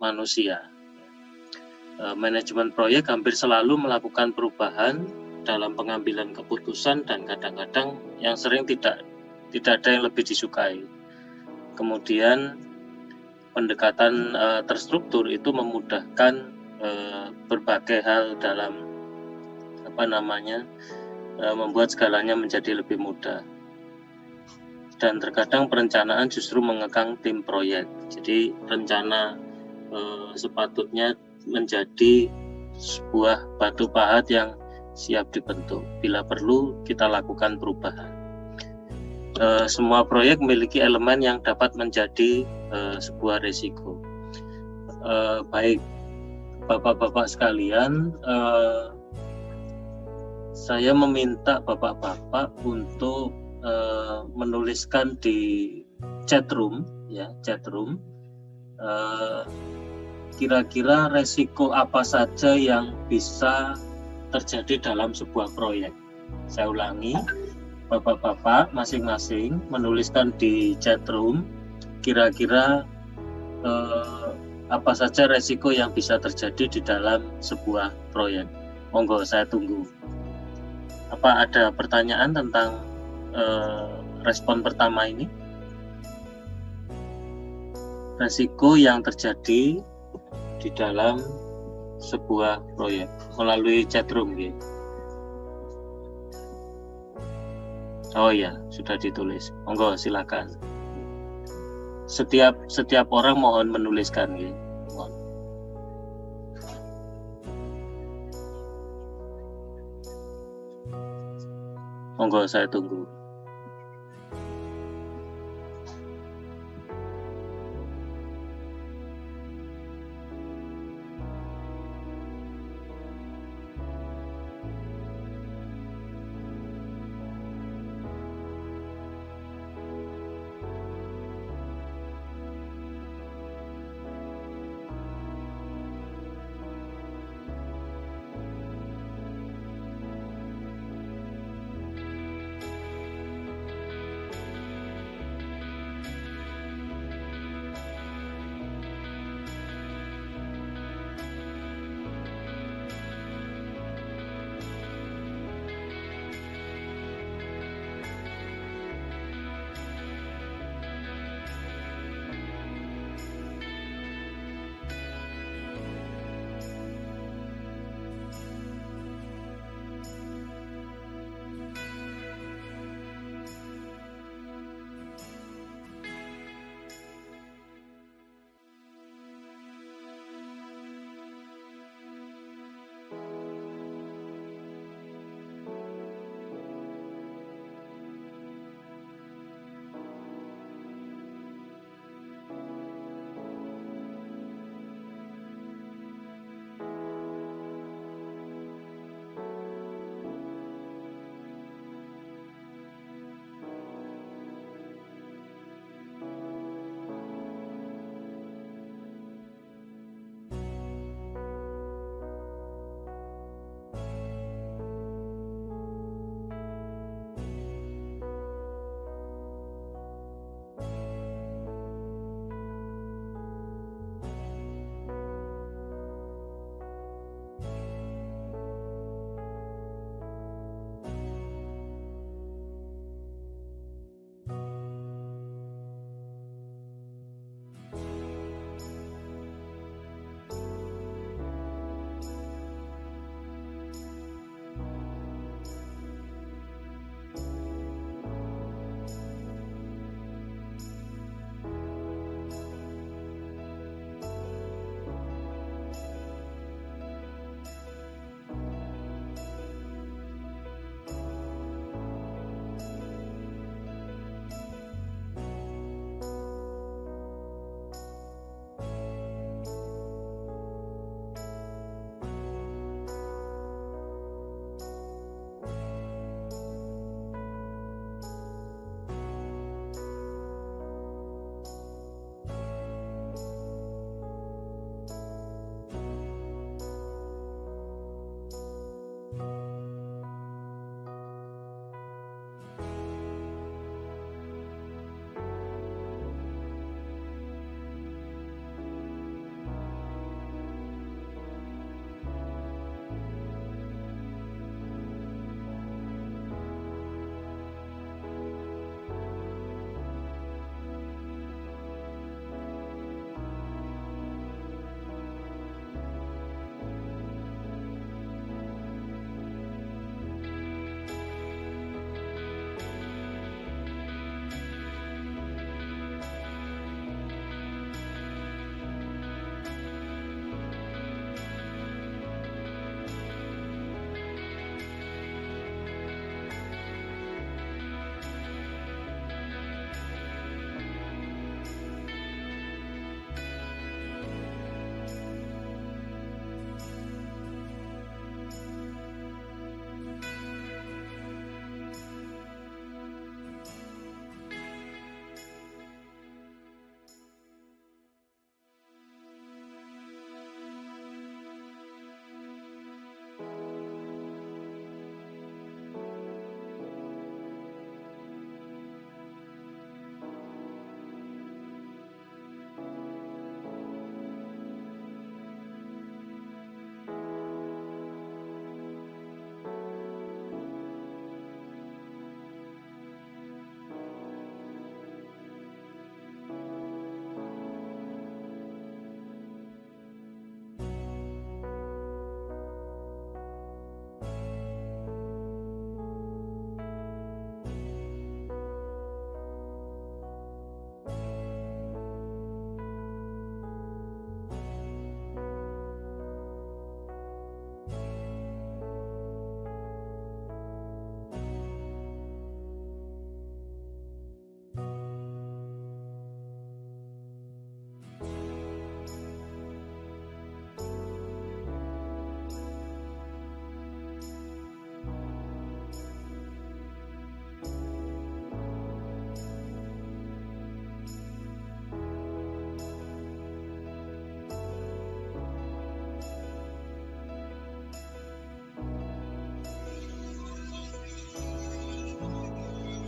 manusia. Manajemen proyek hampir selalu melakukan perubahan dalam pengambilan keputusan dan kadang-kadang yang sering tidak ada yang lebih disukai. Kemudian pendekatan terstruktur itu memudahkan berbagai hal dalam membuat segalanya menjadi lebih mudah. Dan terkadang perencanaan justru mengekang tim proyek. Jadi rencana sepatutnya menjadi sebuah batu pahat yang siap dibentuk. Bila perlu, kita lakukan perubahan. Semua proyek memiliki elemen yang dapat menjadi sebuah risiko. Baik Bapak-bapak sekalian, saya meminta Bapak-bapak untuk menuliskan di chatroom, kira-kira resiko apa saja yang bisa terjadi dalam sebuah proyek. Saya ulangi, Bapak-bapak masing-masing menuliskan di chatroom kira-kira apa saja resiko yang bisa terjadi di dalam sebuah proyek. Monggo, saya tunggu. Apa ada pertanyaan tentang respon pertama ini? Resiko yang terjadi di dalam sebuah proyek melalui chatroom gitu. Oh iya, sudah ditulis. Monggo silakan. Setiap orang mohon menuliskan gitu. Monggo, saya tunggu.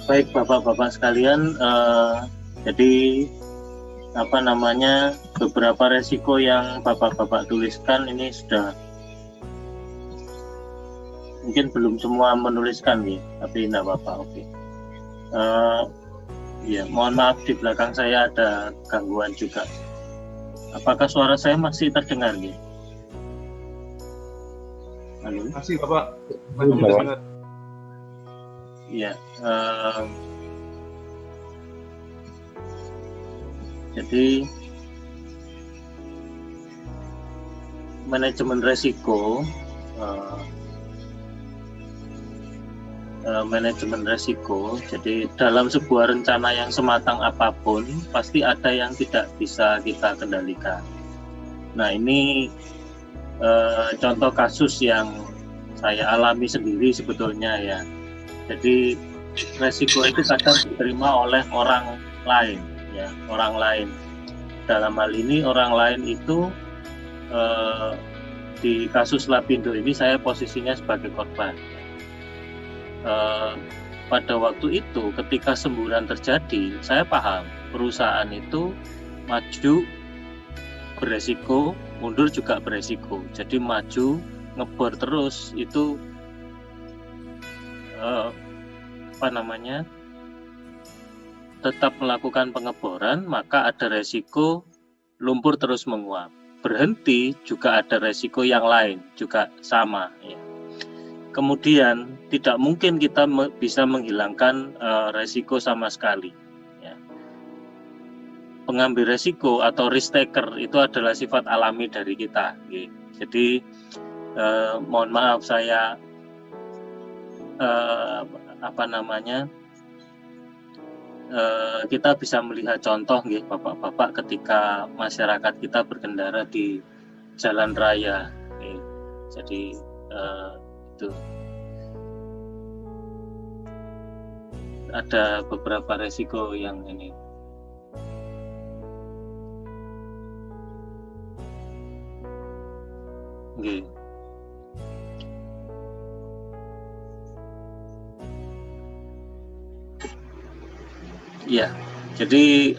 Baik Bapak-bapak sekalian, jadi beberapa resiko yang Bapak-bapak tuliskan ini sudah mungkin belum semua menuliskan nih, tapi tidak apa-apa. Oke. Ya, mohon maaf di belakang saya ada gangguan juga. Apakah suara saya masih terdengar nih? Halo? Masih Bapak, masih terdengar. Iya. Jadi manajemen resiko, jadi dalam sebuah rencana yang sematang apapun pasti ada yang tidak bisa kita kendalikan. Nah, ini contoh kasus yang saya alami sendiri sebetulnya ya. Jadi resiko itu kadang diterima oleh orang lain ya, orang lain. Dalam hal ini orang lain itu di kasus Lapindo ini saya posisinya sebagai korban. Pada waktu itu ketika semburan terjadi, saya paham perusahaan itu maju beresiko, mundur juga beresiko. Jadi maju ngebor terus itu tetap melakukan pengeboran, maka ada resiko lumpur terus menguap. Berhenti juga ada resiko yang lain, juga sama ya. Kemudian tidak mungkin kita bisa menghilangkan resiko sama sekali ya. Pengambil resiko atau risk taker itu adalah sifat alami dari kita ya. Jadi mohon maaf saya kita bisa melihat contoh nggih Bapak-bapak ketika masyarakat kita berkendara di jalan raya nggih. Jadi itu ada beberapa resiko yang ini. Nggih. Ya, jadi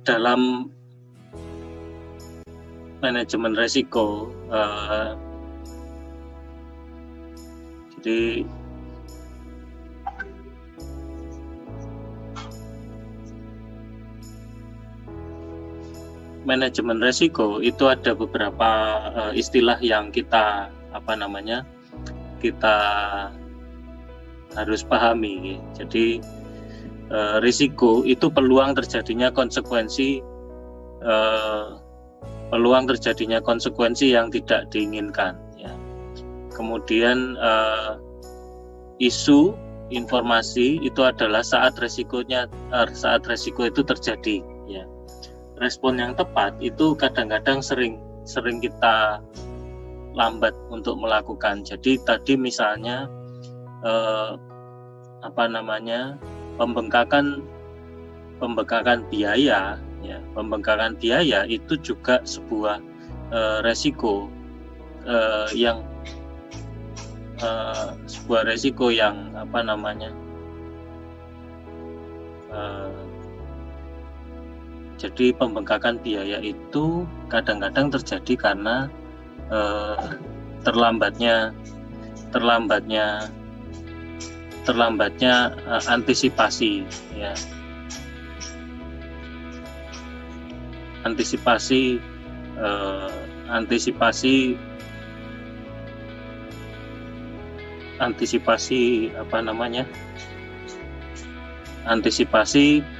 dalam manajemen resiko, jadi manajemen resiko itu ada beberapa istilah yang kita kita harus pahami. Jadi risiko itu peluang terjadinya konsekuensi yang tidak diinginkan ya. Kemudian isu informasi itu adalah saat resiko itu terjadi ya. Respon yang tepat itu kadang-kadang sering kita lambat untuk melakukan. Jadi tadi misalnya pembengkakan biaya ya, pembengkakan biaya itu juga sebuah resiko yang jadi pembengkakan biaya itu kadang-kadang terjadi karena terlambatnya antisipasi ya. Antisipasi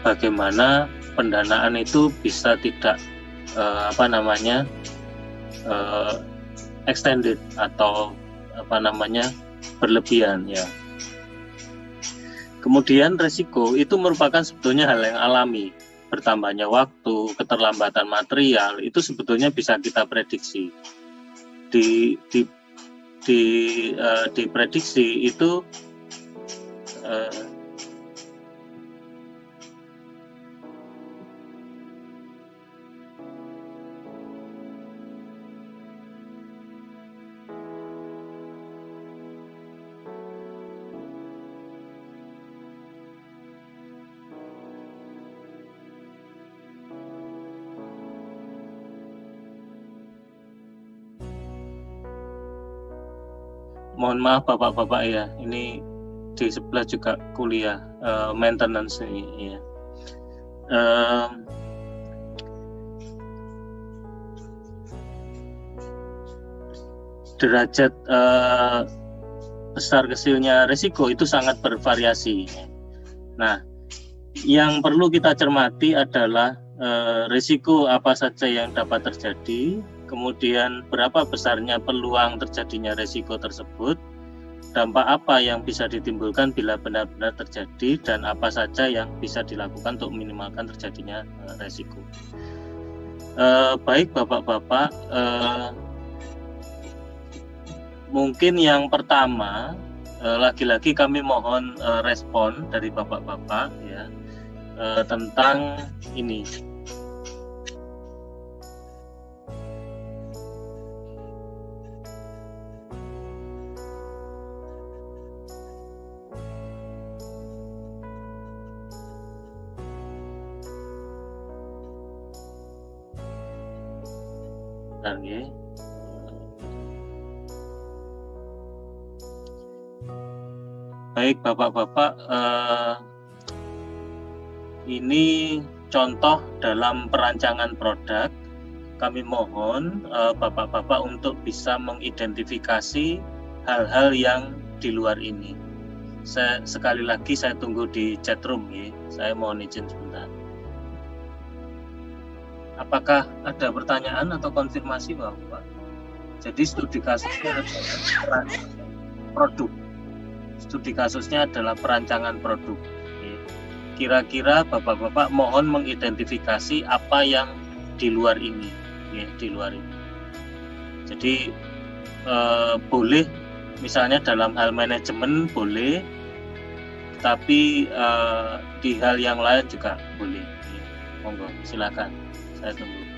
bagaimana pendanaan itu bisa tidak extended atau berlebihan ya. Kemudian resiko itu merupakan sebetulnya hal yang alami. Bertambahnya waktu, keterlambatan material itu sebetulnya bisa kita prediksi. Diprediksi itu mohon maaf bapak-bapak ya, ini di sebelah juga kuliah maintenance ini ya. Derajat besar kecilnya risiko itu sangat bervariasi. Nah, yang perlu kita cermati adalah risiko apa saja yang dapat terjadi, kemudian berapa besarnya peluang terjadinya risiko tersebut, dampak apa yang bisa ditimbulkan bila benar-benar terjadi, dan apa saja yang bisa dilakukan untuk meminimalkan terjadinya risiko. Baik bapak-bapak, mungkin yang pertama, lagi-lagi kami mohon respon dari bapak-bapak ya tentang ini. Bentar, ya. Baik bapak-bapak, ini contoh dalam perancangan produk. Kami mohon bapak-bapak untuk bisa mengidentifikasi hal-hal yang di luar ini. Sekali lagi saya tunggu di chatroom ya. Saya mohon izin sebentar. Apakah ada pertanyaan atau konfirmasi Bapak? Jadi studi kasusnya adalah produk. Studi kasusnya adalah perancangan produk. Kira-kira bapak-bapak mohon mengidentifikasi apa yang di luar ini, ya, di luar ini. Jadi boleh, misalnya dalam hal manajemen boleh, tapi di hal yang lain juga boleh. Ya, monggo, silakan. Saya tunggu.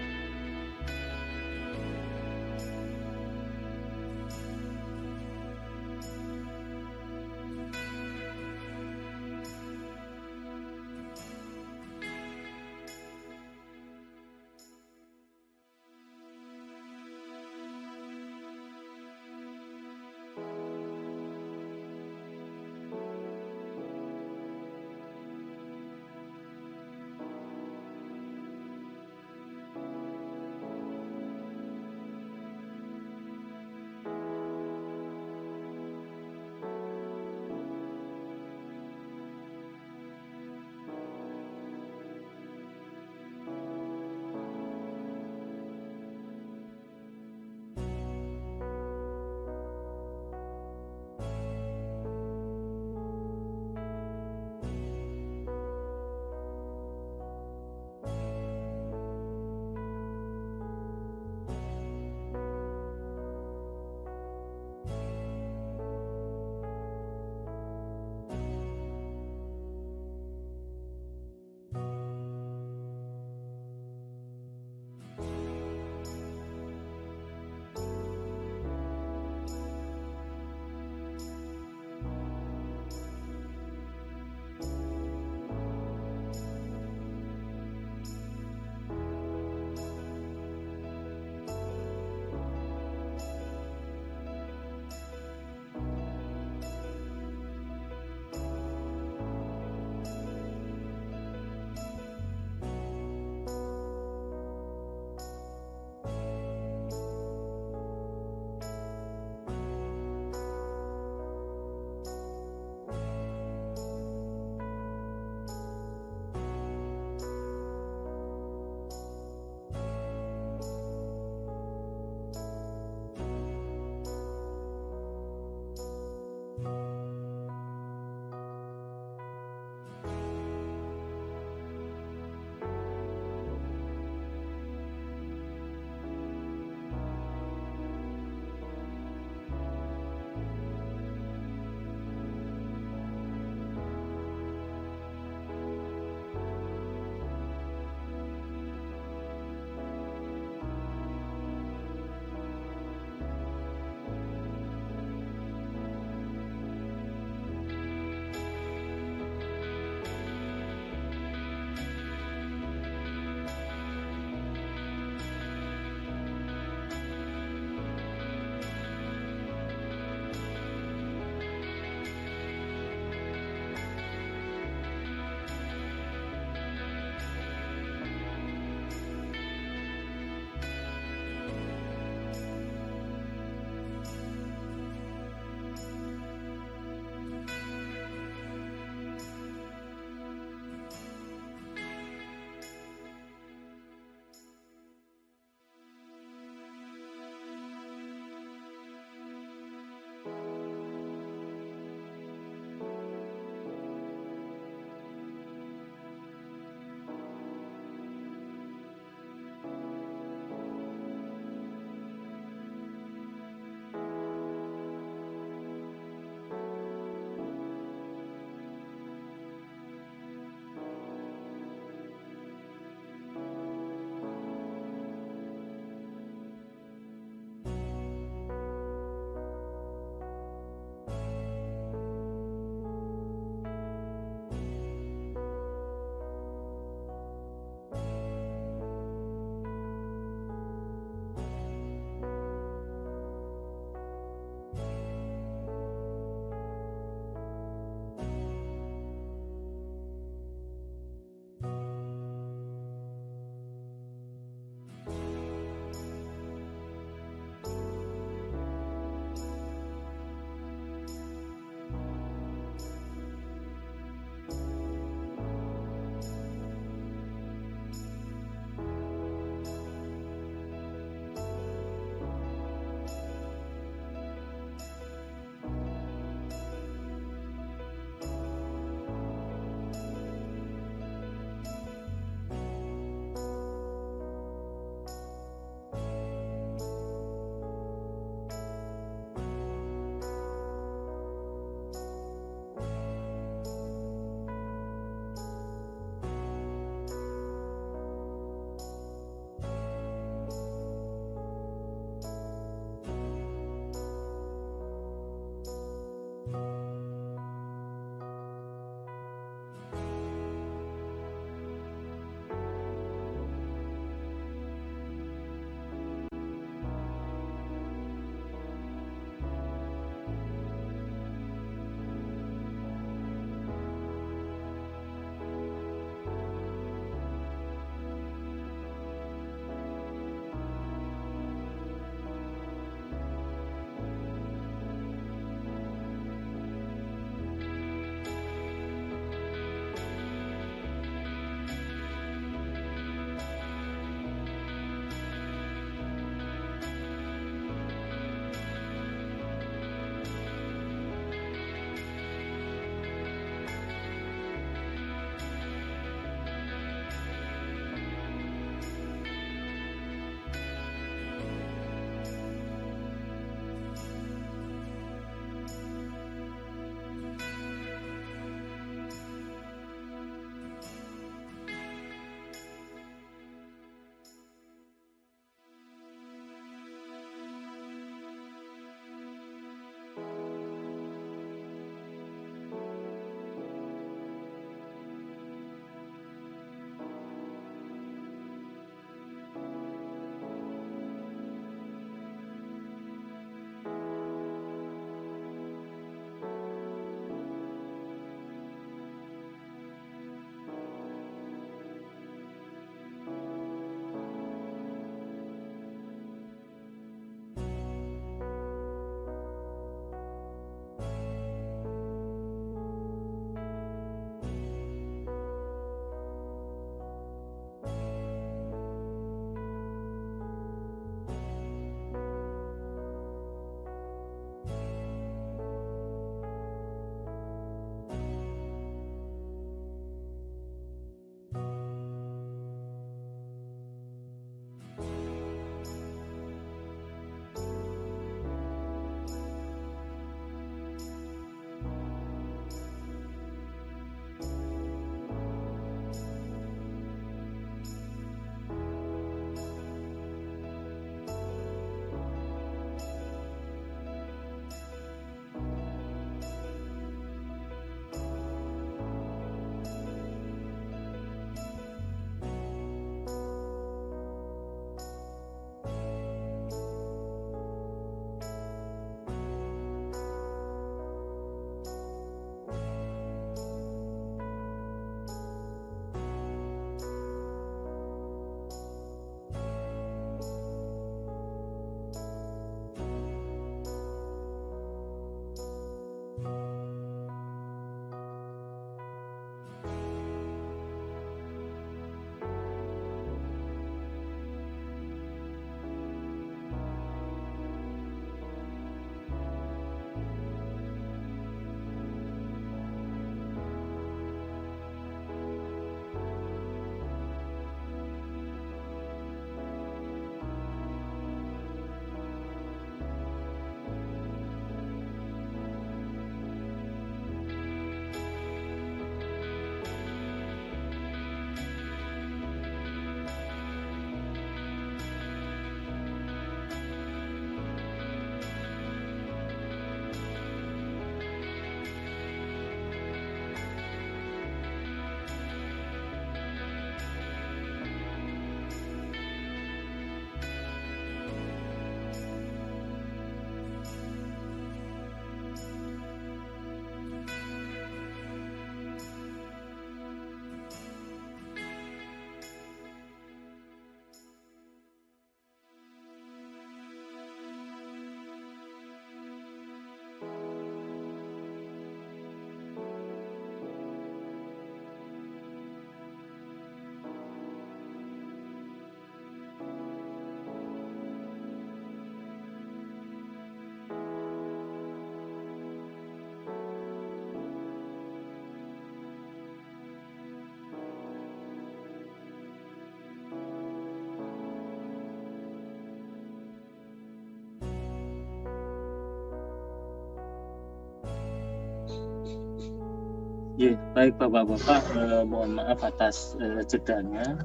Baik Bapak-bapak, mohon maaf atas jedanya.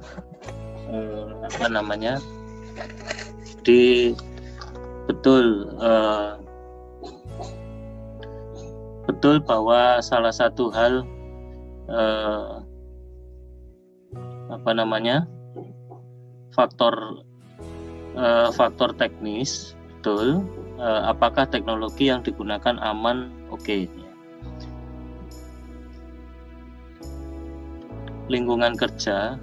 Betul bahwa salah satu hal faktor teknis, betul. Apakah teknologi yang digunakan aman? Oke. Lingkungan kerja,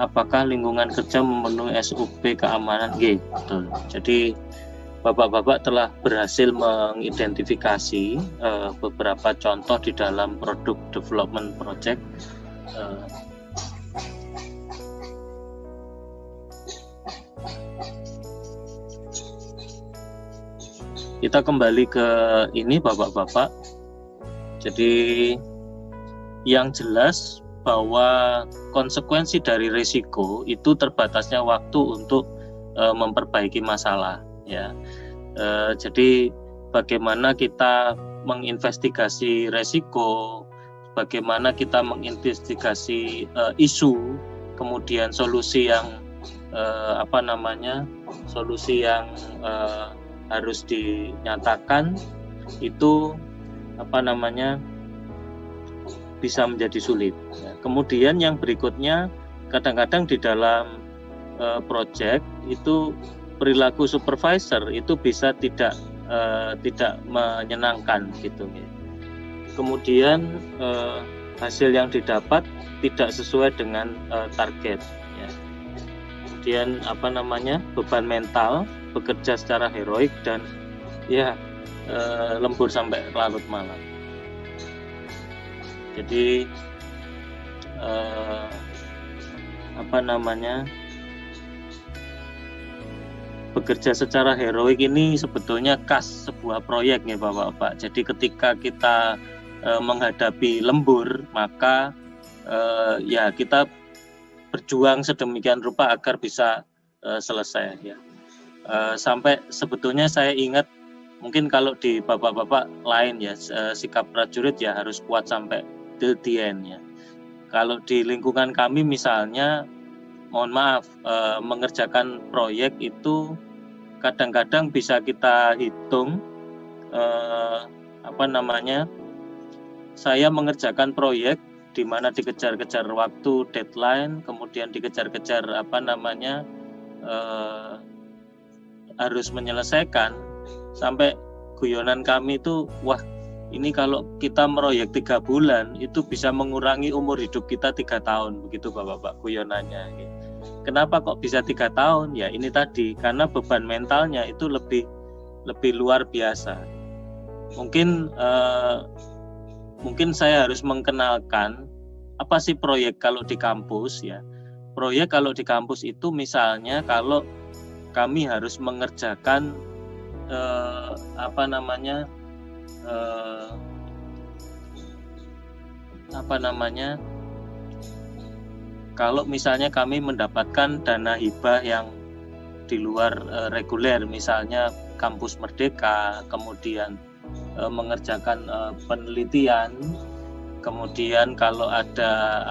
apakah lingkungan kerja memenuhi SOP keamanan? Betul. Jadi Bapak-bapak telah berhasil mengidentifikasi beberapa contoh di dalam produk development project. Kita kembali ke ini Bapak-bapak. Jadi yang jelas bahwa konsekuensi dari risiko itu terbatasnya waktu untuk memperbaiki masalah, ya. Jadi bagaimana kita menginvestigasi risiko, bagaimana kita menginvestigasi isu, kemudian solusi yang harus dinyatakan itu bisa menjadi sulit. Kemudian yang berikutnya, kadang-kadang di dalam project itu perilaku supervisor itu bisa tidak menyenangkan gitu. Kemudian hasil yang didapat tidak sesuai dengan target. Ya. Kemudian beban mental, bekerja secara heroik dan lembur sampai larut malam. Jadi bekerja secara heroik ini sebetulnya khas sebuah proyek ya Bapak-bapak. Jadi ketika kita menghadapi lembur, maka kita berjuang sedemikian rupa agar bisa selesai ya. Sampai sebetulnya saya ingat, mungkin kalau di Bapak-bapak lain ya, sikap prajurit ya harus kuat sampai till the end ya. Kalau di lingkungan kami misalnya, mohon maaf, mengerjakan proyek itu kadang-kadang bisa kita hitung saya mengerjakan proyek di mana dikejar-kejar waktu, deadline, kemudian dikejar-kejar harus menyelesaikan, sampai guyonan kami itu, wah ini kalau kita meroyek 3 bulan itu bisa mengurangi umur hidup kita 3 tahun, begitu Bapak-bapak guyonannya. Kenapa kok bisa 3 tahun? Ya ini tadi, karena beban mentalnya itu lebih luar biasa. Mungkin saya harus mengenalkan apa sih proyek kalau di kampus ya. Proyek kalau di kampus itu misalnya kalau kami harus mengerjakan kalau misalnya kami mendapatkan dana hibah yang di luar reguler, misalnya kampus Merdeka, kemudian mengerjakan penelitian, kemudian kalau ada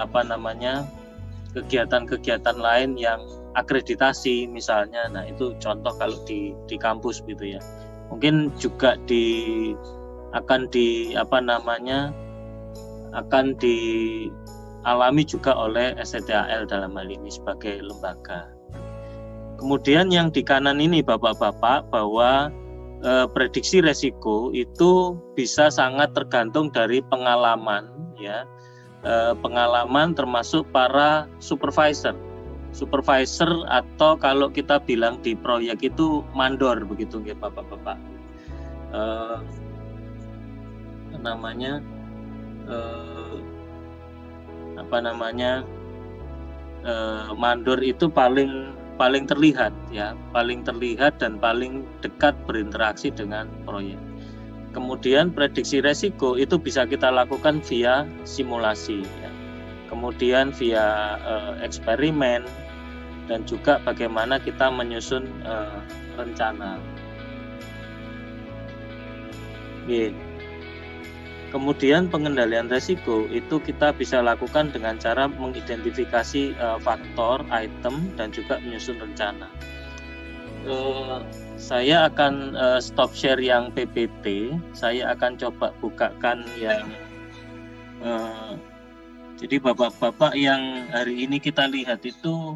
kegiatan-kegiatan lain yang akreditasi misalnya, nah itu contoh kalau di kampus gitu ya. Mungkin juga akan dialami juga oleh STTHL dalam hal ini sebagai lembaga. Kemudian yang di kanan ini Bapak-bapak, bahwa prediksi resiko itu bisa sangat tergantung dari pengalaman ya. Pengalaman termasuk para supervisor atau kalau kita bilang di proyek itu mandor, begitu ya Bapak-bapak. Mandor itu paling terlihat ya, paling terlihat dan paling dekat berinteraksi dengan proyek. Kemudian prediksi resiko itu bisa kita lakukan via simulasi ya. Kemudian via eksperimen, dan juga bagaimana kita menyusun rencana. Kemudian pengendalian resiko itu kita bisa lakukan dengan cara mengidentifikasi faktor, item, dan juga menyusun rencana. Saya akan stop share yang PPT. Saya akan coba bukakan yang jadi bapak-bapak yang hari ini kita lihat itu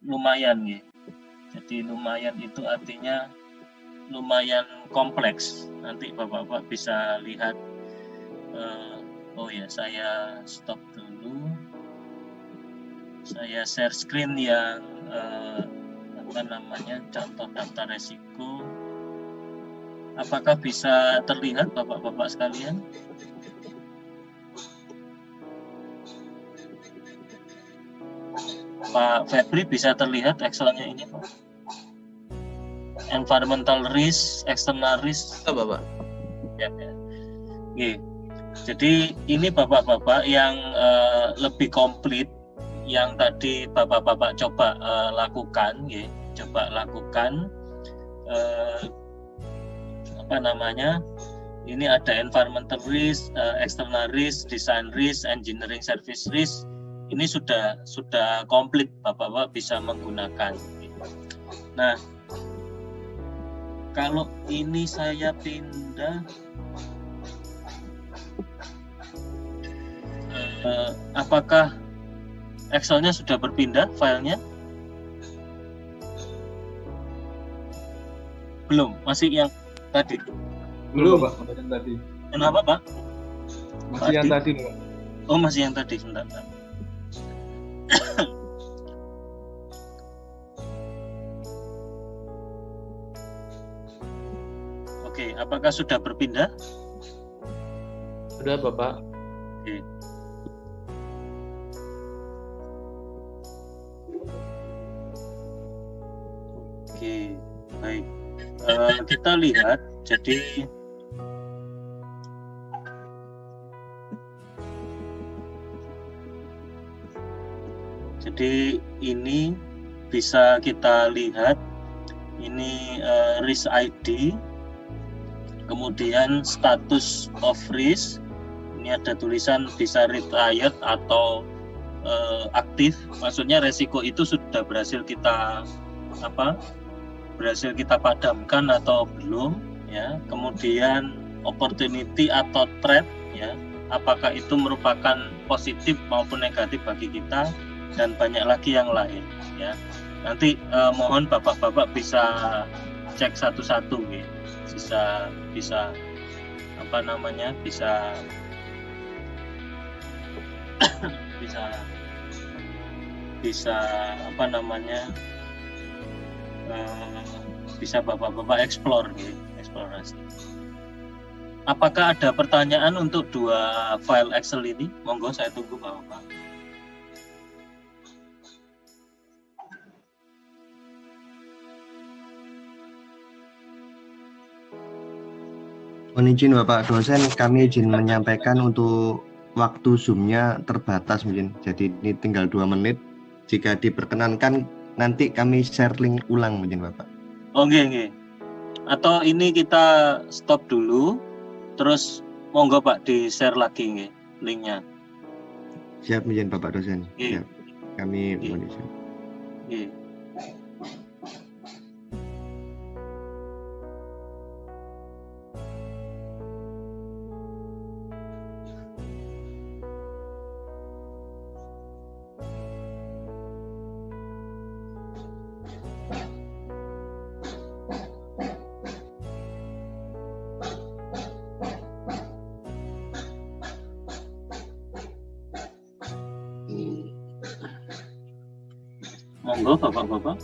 lumayan ya. Jadi lumayan itu artinya lumayan kompleks. Nanti bapak-bapak bisa lihat. Oh ya, saya stop dulu. Saya share screen yang contoh daftar resiko. Apakah bisa terlihat bapak-bapak sekalian? Pak Febri, bisa terlihat Excel-nya ini, Pak? Environmental risk, external risk. Oh, Bapak. Ya. Oke. Jadi ini bapak-bapak yang lebih komplit yang tadi bapak-bapak coba lakukan, ya. Coba lakukan ini ada environmental risk, external risk, design risk, engineering service risk. Ini sudah komplit, bapak-bapak bisa menggunakan. Nah, kalau ini saya pindah, apakah Excel-nya sudah berpindah filenya? Belum, masih yang tadi. Belum, Pak. Masih yang tadi. Kenapa, Pak? Masih yang tadi, Pak. Oh, masih yang tadi, sebentar. Oke, apakah sudah berpindah? Sudah, Bapak. Oke. Oke, baik. Kita lihat, jadi ini bisa kita lihat, ini risk ID, kemudian status of risk, ini ada tulisan bisa retired atau aktif, maksudnya resiko itu sudah berhasil kita padamkan atau belum, ya. Kemudian opportunity atau threat, ya, apakah itu merupakan positif maupun negatif bagi kita, dan banyak lagi yang lain, ya. Nanti mohon bapak-bapak bisa cek satu-satu, ya. bisa bisa bapak-bapak eksplorasi. Apakah ada pertanyaan untuk dua file Excel ini? Monggo, saya tunggu bapak. Mohon izin Bapak dosen, kami izin menyampaikan untuk waktu Zoom-nya terbatas mungkin. Jadi ini tinggal 2 menit. Jika diperkenankan nanti kami share link ulang mungkin Bapak. Oke. Atau ini kita stop dulu, terus monggo Pak di-share lagi nggih linknya. Siap mungkin Bapak dosen. Siap. Kami mohon izin. Monggo bapak-bapak,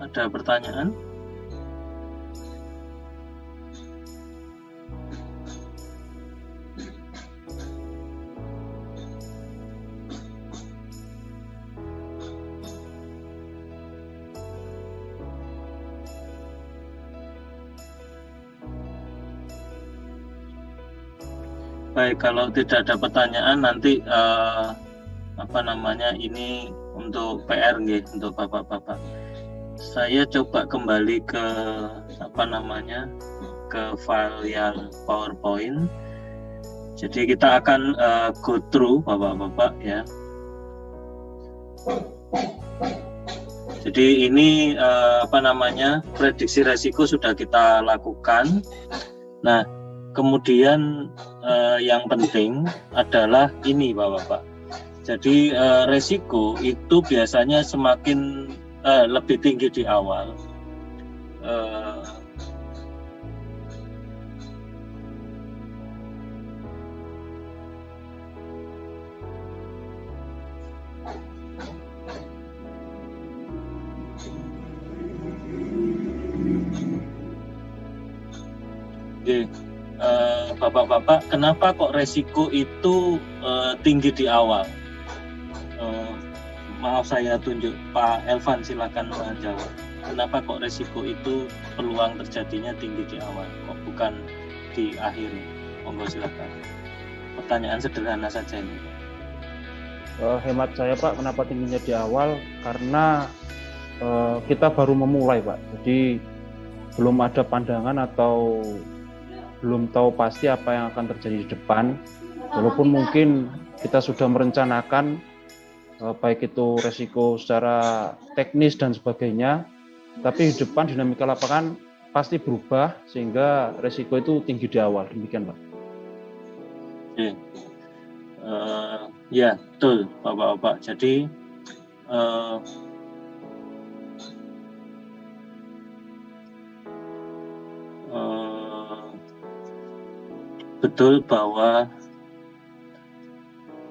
ada pertanyaan? Baik, kalau tidak ada pertanyaan nanti ini untuk PR untuk bapak-bapak. Saya coba kembali ke ke file yang PowerPoint. Jadi kita akan go through Bapak-bapak ya. Jadi ini prediksi resiko sudah kita lakukan. Nah, kemudian yang penting adalah ini Bapak-bapak. Jadi resiko itu biasanya semakin lebih tinggi di awal. Bapak-bapak, kenapa kok resiko itu tinggi di awal? Maaf saya tunjuk Pak Elvan, silakan menjawab. Kenapa kok resiko itu peluang terjadinya tinggi di awal, kok bukan di akhir? Monggo silakan. Pertanyaan sederhana saja ini. Hemat saya Pak, kenapa tingginya di awal? Karena kita baru memulai Pak, jadi belum ada pandangan atau belum tahu pasti apa yang akan terjadi di depan. Walaupun mungkin kita sudah merencanakan baik itu resiko secara teknis dan sebagainya, tapi di depan dinamika lapangan pasti berubah sehingga resiko itu tinggi di awal. Demikian Pak. Ya betul Bapak-bapak. Jadi betul bahwa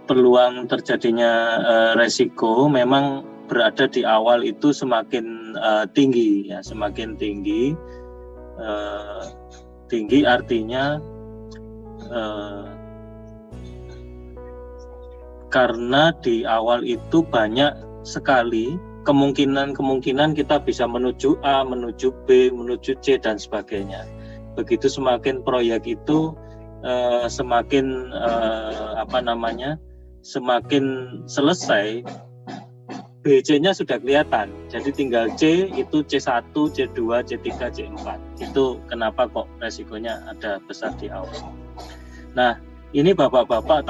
peluang terjadinya resiko memang berada di awal itu semakin tinggi ya, semakin tinggi. Tinggi artinya karena di awal itu banyak sekali kemungkinan kita bisa menuju A, menuju B, menuju C dan sebagainya. Begitu semakin proyek itu semakin semakin selesai, BC-nya sudah kelihatan. Jadi tinggal C itu C1, C2, C3, C4. Itu kenapa kok resikonya ada besar di awal. Nah, ini Bapak-bapak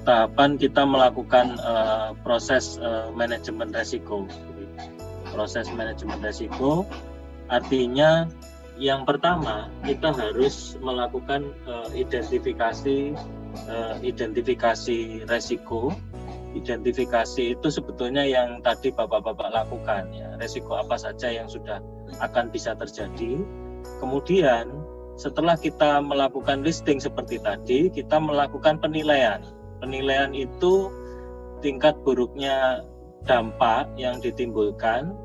tahapan kita melakukan proses manajemen resiko. Proses manajemen resiko artinya yang pertama kita harus melakukan identifikasi resiko. Identifikasi itu sebetulnya yang tadi Bapak-bapak lakukan ya, resiko apa saja yang sudah akan bisa terjadi. Kemudian setelah kita melakukan listing seperti tadi, kita melakukan penilaian. Penilaian itu tingkat buruknya dampak yang ditimbulkan,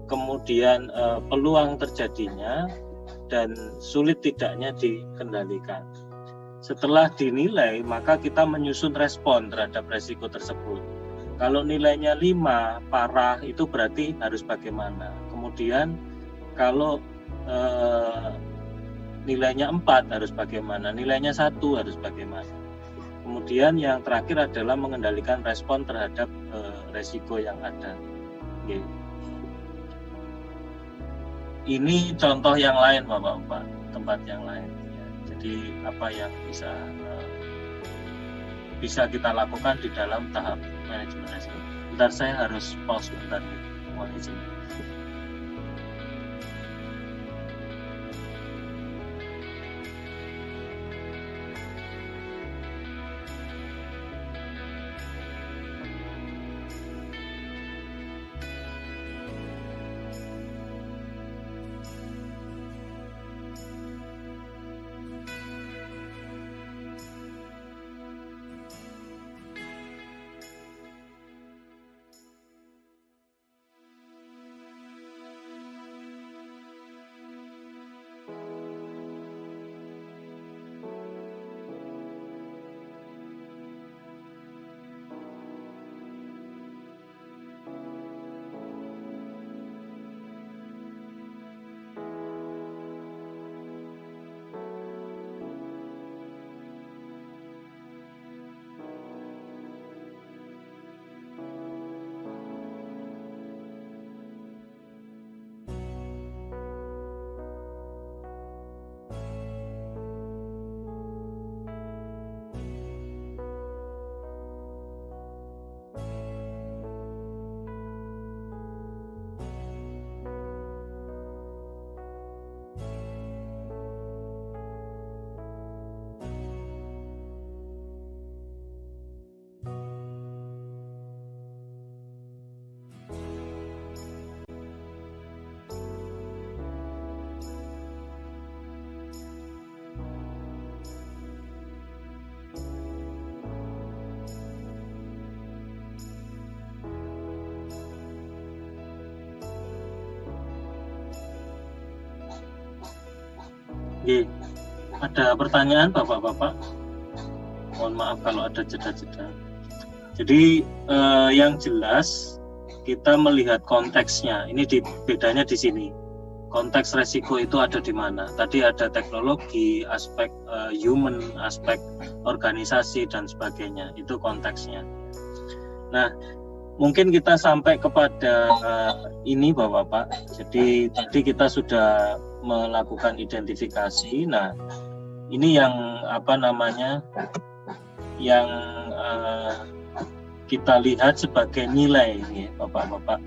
kemudian peluang terjadinya, dan sulit tidaknya dikendalikan. Setelah dinilai, maka kita menyusun respon terhadap resiko tersebut. Kalau nilainya 5, parah, itu berarti harus bagaimana. Kemudian kalau nilainya 4 harus bagaimana, nilainya 1 harus bagaimana. Kemudian yang terakhir adalah mengendalikan respon terhadap resiko yang ada. Oke. Ini contoh yang lain Bapak-bapak, tempat yang lain ya. Jadi apa yang bisa kita lakukan di dalam tahap manajemen resiko. Bentar, saya harus pause sebentar, mohon izin. Nggih. Ada pertanyaan Bapak-bapak? Mohon maaf kalau ada jeda-jeda. Jadi yang jelas kita melihat konteksnya. Ini bedanya di sini. Konteks resiko itu ada di mana? Tadi ada teknologi, aspek human, aspek organisasi dan sebagainya. Itu konteksnya. Nah, mungkin kita sampai kepada ini Bapak-bapak. Jadi tadi kita sudah melakukan identifikasi. Nah, ini yang yang kita lihat sebagai nilai ya, Bapak-bapak.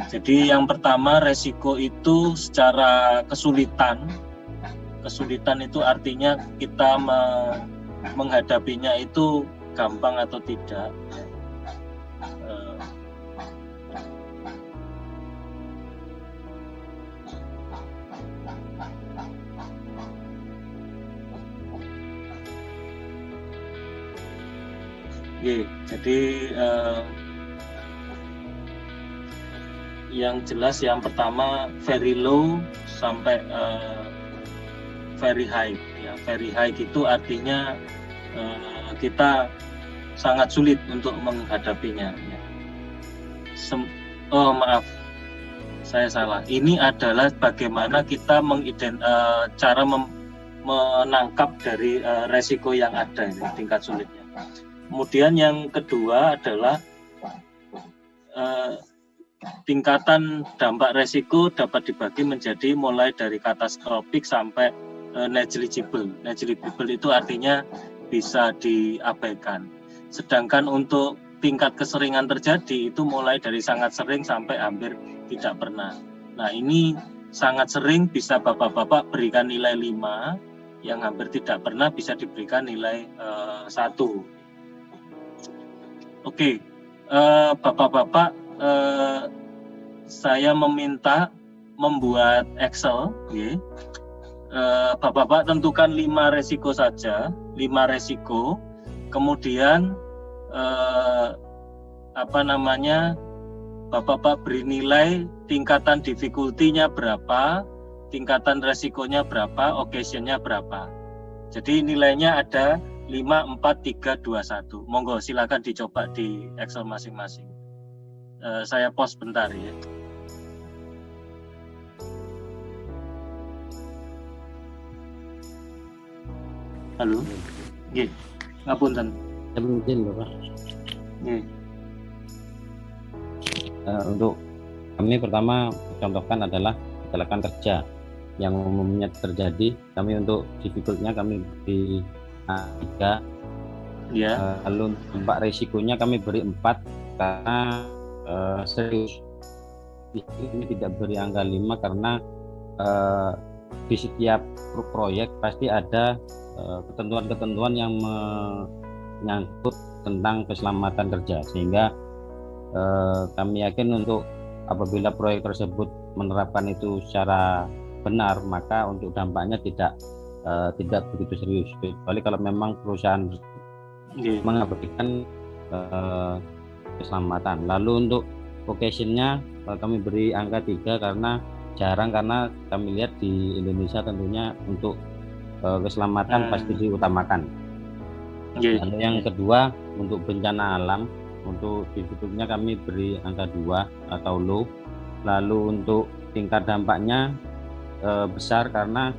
Jadi yang pertama, resiko itu secara kesulitan itu artinya kita menghadapinya itu gampang atau tidak. Jadi yang jelas yang pertama very low sampai very high. Ya, very high itu artinya kita sangat sulit untuk menghadapinya. Ya. Maaf, saya salah. Ini adalah bagaimana kita cara menangkap dari resiko yang ada ini, tingkat sulitnya. Kemudian yang kedua adalah tingkatan dampak resiko dapat dibagi menjadi mulai dari katastrofik sampai negligible. Negligible itu artinya bisa diabaikan. Sedangkan untuk tingkat keseringan terjadi itu mulai dari sangat sering sampai hampir tidak pernah. Nah, ini sangat sering bisa Bapak-bapak berikan nilai 5, yang hampir tidak pernah bisa diberikan nilai 1. Oke, Bapak-bapak, saya meminta membuat Excel. Bapak-bapak tentukan 5 resiko saja, 5 resiko. Kemudian Bapak-bapak beri nilai tingkatan difficulty-nya berapa, tingkatan resikonya berapa, occasion-nya berapa. Jadi nilainya ada 5, 4, 3, 2, 1. Monggo silakan dicoba di Excel masing-masing. Saya pause bentar ya. Halo. Nggih. Ngapunten. Mungkin Bapak. Nggih. Untuk kami pertama contohkan adalah kecelakaan kerja yang umumnya terjadi. Kami untuk difficult-nya kami di 3, Ya. lalu dampak risikonya kami beri 4 karena serius. Ini tidak beri angka 5 karena di setiap proyek pasti ada ketentuan-ketentuan yang menyangkut tentang keselamatan kerja, sehingga kami yakin untuk apabila proyek tersebut menerapkan itu secara benar, maka untuk dampaknya tidak begitu serius, kecuali kalau memang perusahaan mengabaikan keselamatan. Lalu untuk occasion-nya kami beri angka 3 karena jarang, karena kami lihat di Indonesia tentunya untuk keselamatan pasti diutamakan. Lalu yang kedua untuk bencana alam, untuk difficulty-nya kami beri angka 2 atau low. Lalu untuk tingkat dampaknya besar karena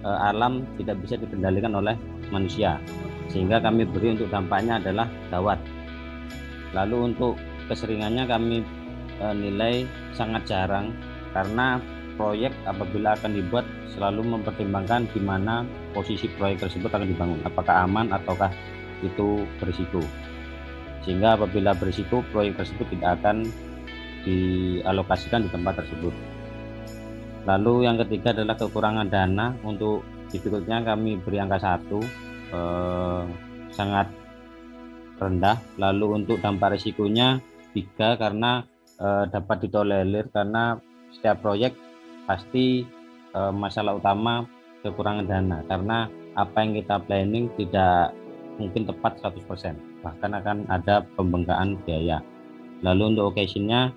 alam tidak bisa dikendalikan oleh manusia, sehingga kami beri untuk dampaknya adalah gawat. Lalu untuk keseringannya kami nilai sangat jarang karena proyek apabila akan dibuat selalu mempertimbangkan di mana posisi proyek tersebut akan dibangun, apakah aman ataukah itu berisiko, sehingga apabila berisiko proyek tersebut tidak akan dialokasikan di tempat tersebut. Lalu yang ketiga adalah kekurangan dana. Untuk difficulty-nya kami beri angka 1, sangat rendah. Lalu untuk dampak risikonya 3 karena dapat ditolerir, karena setiap proyek pasti masalah utama kekurangan dana, karena apa yang kita planning tidak mungkin tepat 100%, bahkan akan ada pembengkakan biaya. Lalu untuk occasion-nya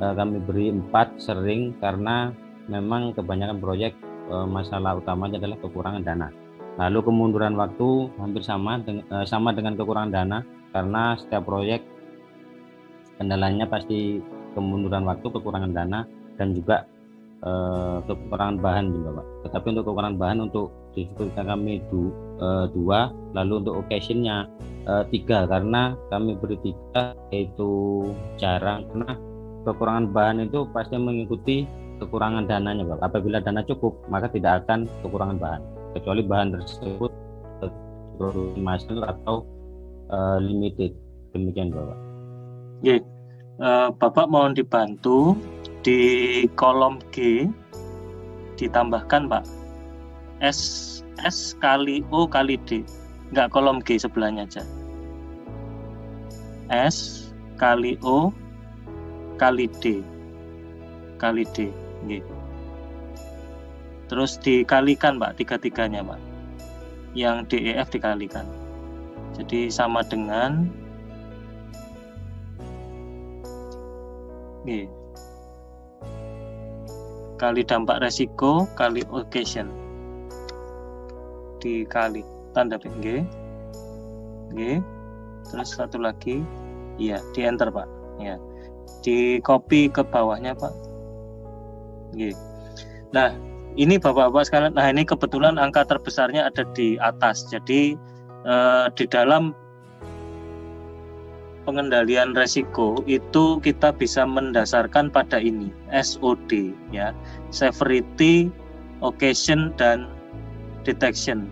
kami beri 4, sering, karena memang kebanyakan proyek masalah utamanya adalah kekurangan dana. Lalu kemunduran waktu hampir sama dengan kekurangan dana, karena setiap proyek kendalanya pasti kemunduran waktu, kekurangan dana, dan juga kekurangan bahan juga Pak. Tetapi untuk kekurangan bahan untuk diskusikan kami 2, lalu untuk occasionnya 3, karena kami beri 3 yaitu jarang, karena kekurangan bahan itu pasti mengikuti kekurangan dananya Pak. Apabila dana cukup maka tidak akan kekurangan bahan, kecuali bahan tersebut produksi massal atau limited. Demikian Bapak. Oke, Bapak mohon dibantu di kolom G ditambahkan Pak S kali O kali D, enggak kolom G sebelahnya aja. S kali O kali D Oke. Terus dikalikan Pak, 3-3-nya Pak, yang DEF dikalikan, jadi sama dengan kali dampak resiko kali occasion dikali tanda G. Terus satu lagi, iya, di enter Pak, ya, di copy ke bawahnya Pak. Nah ini bapak-bapak sekalian, nah ini kebetulan angka terbesarnya ada di atas, jadi di dalam pengendalian resiko itu kita bisa mendasarkan pada ini SOD, ya, severity, occasion, dan detection.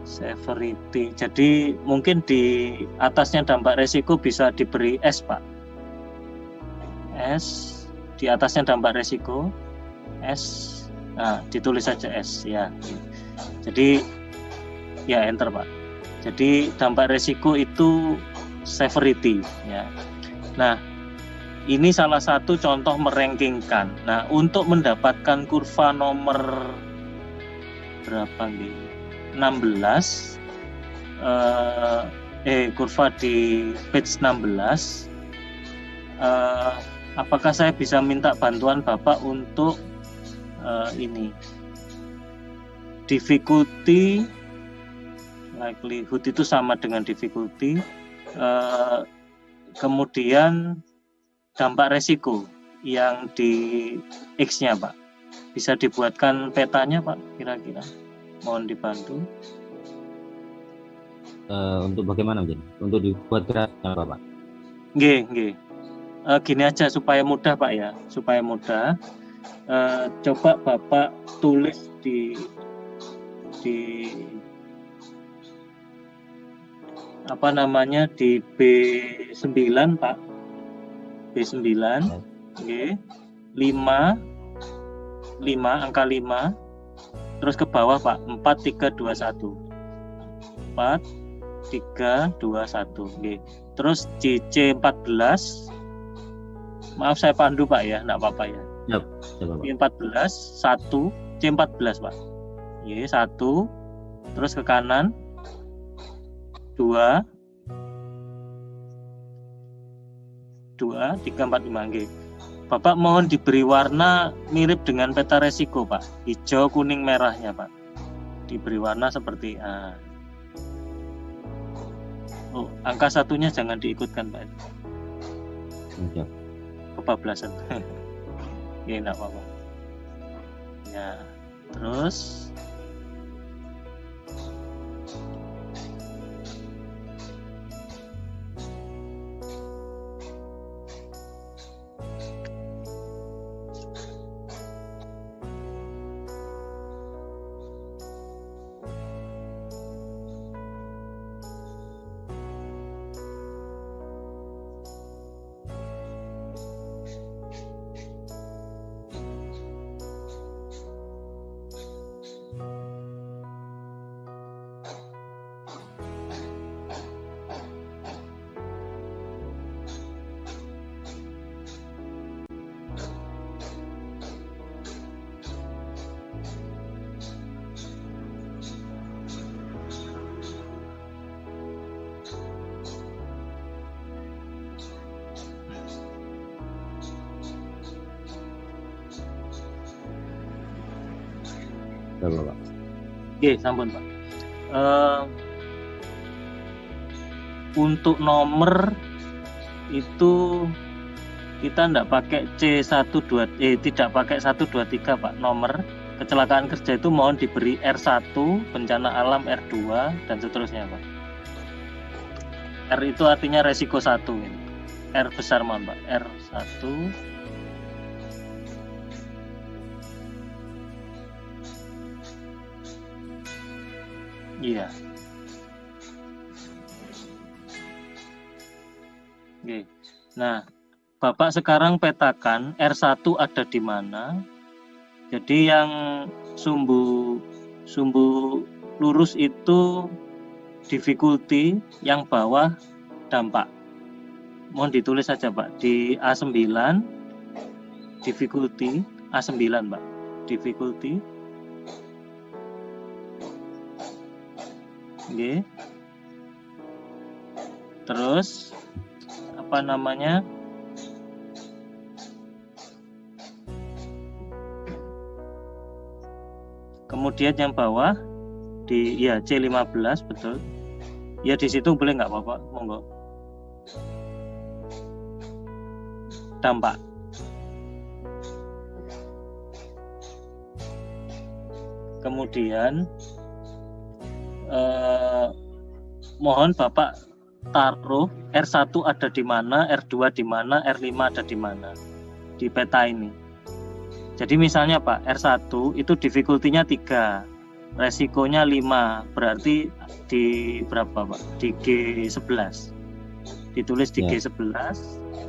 Severity, jadi mungkin di atasnya dampak resiko bisa diberi S Pak, S, di atasnya dampak resiko S, nah ditulis saja S, ya, jadi ya enter Pak. Jadi dampak resiko itu severity, ya. Nah, ini salah satu contoh merankingkan. Nah, untuk mendapatkan kurva nomor berapa nih? 16, kurva di page 16. Apakah saya bisa minta bantuan Bapak untuk ini difficulty, likelihood itu sama dengan difficulty, kemudian dampak resiko yang di X-nya Pak, bisa dibuatkan petanya Pak kira-kira, mohon dibantu. Untuk bagaimana jadi? Untuk dibuat grafiknya Pak? Nggih. Gini aja supaya mudah Pak ya, supaya mudah. Coba Bapak tulis di apa namanya, di B9 Pak, B9, okay. 5, angka 5, terus ke bawah Pak, 4, 3, 2, 1, 4, 3, 2, 1, okay. Terus di C14, maaf saya pandu Pak ya, enggak apa-apa ya. Yep, C14, 1, C14 Pak, okay, 1, terus ke kanan, 2, 3, 4, 5. G. Bapak mohon diberi warna mirip dengan peta resiko Pak, hijau, kuning, merahnya Pak, diberi warna seperti oh, angka satunya jangan diikutkan Pak, ya. Kebablasan. Ya enggak apa-apa ya. Terus Bapak. Oke, sampun Pak. Untuk nomor itu kita tidak pakai tidak pakai 123 Pak. Nomor kecelakaan kerja itu mohon diberi R1, bencana alam R2 dan seterusnya Pak. R itu artinya resiko 1 ini. R besar mohon Pak. R1. Iya. Oke. Nah, Bapak sekarang petakan R1 ada di mana. Jadi yang sumbu lurus itu difficulty, yang bawah dampak. Mohon ditulis saja Pak di A9 difficulty, A9 Pak. Difficulty. Oke. Terus apa namanya? Kemudian yang bawah di C15 betul. Ya di situ boleh nggak Bapak? Monggo. Dampak. Kemudian mohon Bapak taruh R1 ada di mana, R2 di mana, R5 ada di mana di peta ini. Jadi misalnya Pak, R1 itu difficulty-nya 3, resikonya 5, berarti di berapa Pak? Di G11. Ditulis di G11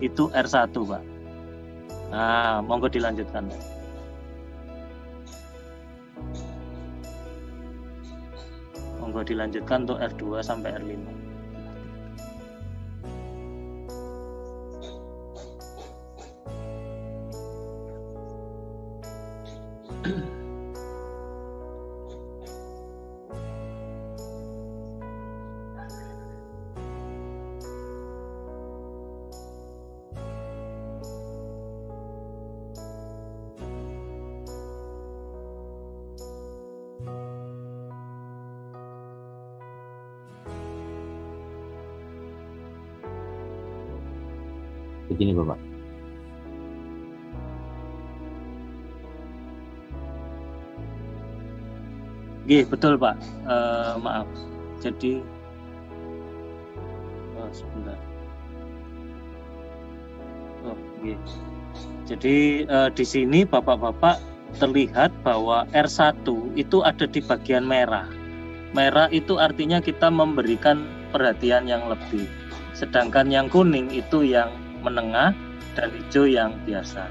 itu R1 Pak. Nah, monggo dilanjutkan. Monggo dilanjutkan untuk R2 sampai R5. Begini Bapak. Betul Pak. Maaf. Jadi sebentar. Jadi di sini Bapak-bapak terlihat bahwa R1 itu ada di bagian merah. Merah itu artinya kita memberikan perhatian yang lebih. Sedangkan yang kuning itu yang menengah dan hijau yang biasa.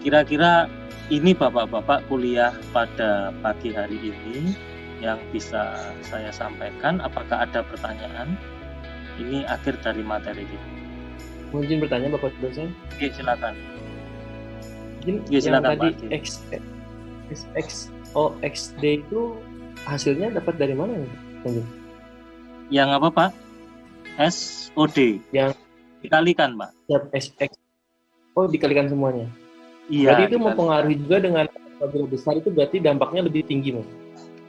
Kira-kira ini Bapak-bapak kuliah pada pagi hari ini yang bisa saya sampaikan. Apakah ada pertanyaan? Ini akhir dari materi kita. Mungkin bertanya Bapak dosen? Oke, silakan. Mungkin silakan, yang tadi XOXD itu hasilnya dapat dari mana? Yang apa Pak? SOD. Yang dikalikan Pak. SX. Oh, dikalikan semuanya. Iya. Berarti itu mempengaruhi juga dengan apabila besar itu berarti dampaknya lebih tinggi, Mas.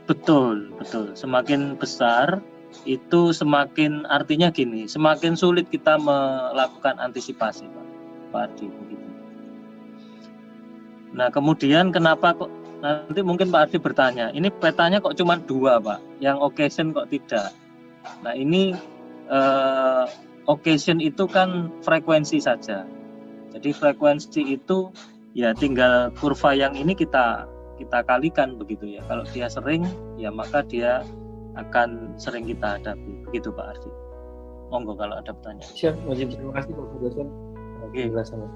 Betul. Semakin besar itu semakin, artinya gini, semakin sulit kita melakukan antisipasi, Pak Ardi, begitu. Nah, kemudian kenapa kok nanti mungkin Pak Ardi bertanya, ini petanya kok cuma 2, Pak, yang occasion kok tidak? Nah, ini occasion itu kan frekuensi saja. Jadi frekuensi itu ya tinggal kurva yang ini kita kalikan begitu ya. Kalau dia sering, ya maka dia akan sering kita hadapi. Begitu Pak Ardi. Monggo kalau ada pertanyaan. Siap, terima kasih Pak dosen. Oke. Penjelasannya.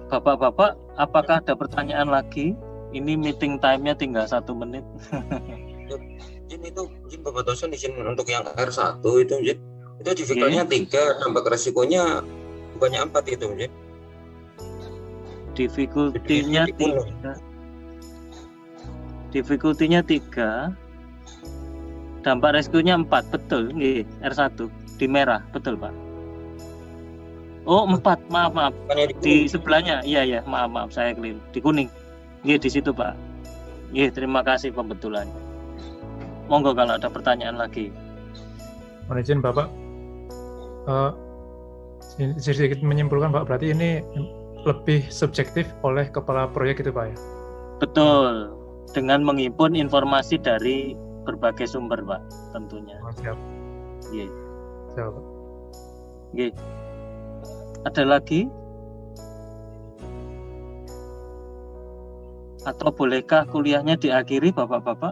Bapak-bapak, apakah ada pertanyaan lagi? Ini meeting time-nya tinggal 1 menit. Itu Bapak dosen izin untuk yang R1 itu difficulty-nya 3, dampak resikonya bukannya 4 itu Jin. Difficulty-nya 3, dampak resikonya 4, betul nggih, R1 di merah, betul Pak. Oh 4, maaf, di sebelahnya, iya maaf saya keliru, di kuning. Nggih, di situ Pak. Nggih, terima kasih pembetulan. Monggo kalau ada pertanyaan lagi. Mohon izin Bapak, sedikit menyimpulkan Pak, berarti ini lebih subjektif oleh kepala proyek itu Pak ya? Betul, dengan menghimpun informasi dari berbagai sumber Pak, tentunya. Oh, siap. Nggih. Siap Pak. Nggih. Ada lagi? Atau bolehkah kuliahnya diakhiri Bapak-bapak?